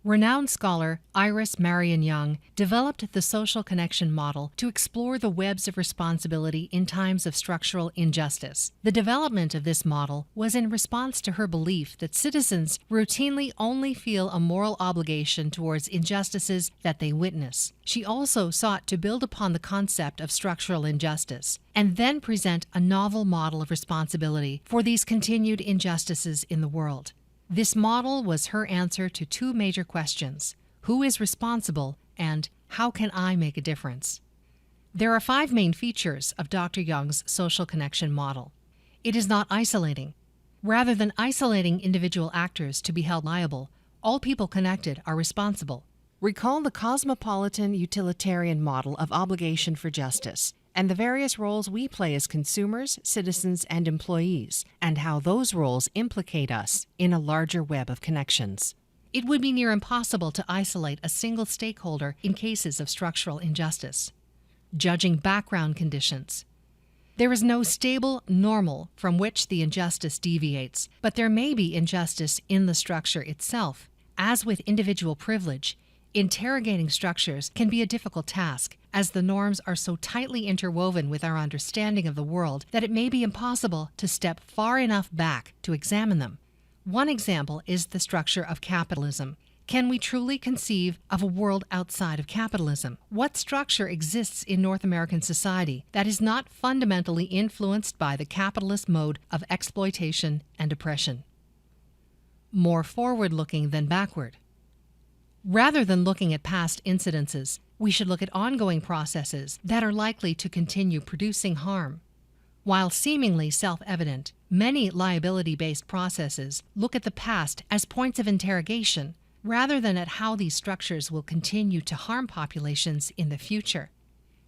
Renowned scholar Iris Marion Young developed the social connection model to explore the webs of responsibility in times of structural injustice. The development of this model was in response to her belief that citizens routinely only feel a moral obligation towards injustices that they witness. She also sought to build upon the concept of structural injustice and then present a novel model of responsibility for these continued injustices in the world. This model was her answer to two major questions: who is responsible and how can I make a difference? There are 5 main features of Dr. Young's social connection model. It is not isolating. Rather than isolating individual actors to be held liable, all people connected are responsible. Recall the cosmopolitan utilitarian model of obligation for justice and the various roles we play as consumers, citizens, and employees, and how those roles implicate us in a larger web of connections. It would be near impossible to isolate a single stakeholder in cases of structural injustice. Judging background conditions. There is no stable normal from which the injustice deviates, but there may be injustice in the structure itself. As with individual privilege, interrogating structures can be a difficult task, as the norms are so tightly interwoven with our understanding of the world that it may be impossible to step far enough back to examine them. One example is the structure of capitalism. Can we truly conceive of a world outside of capitalism? What structure exists in North American society that is not fundamentally influenced by the capitalist mode of exploitation and oppression? More forward-looking than backward. Rather than looking at past incidences, we should look at ongoing processes that are likely to continue producing harm. While seemingly self-evident, many liability-based processes look at the past as points of interrogation rather than at how these structures will continue to harm populations in the future.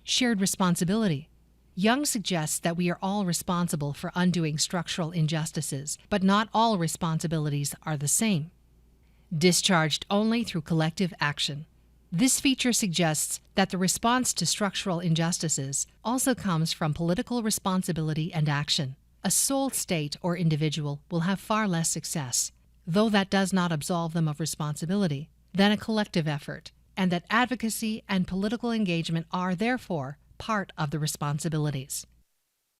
Shared responsibility. Young suggests that we are all responsible for undoing structural injustices, but not all responsibilities are the same. Discharged only through collective action. This feature suggests that the response to structural injustices also comes from political responsibility and action. A sole state or individual will have far less success, though that does not absolve them of responsibility, than a collective effort, and that advocacy and political engagement are, therefore, part of the responsibilities.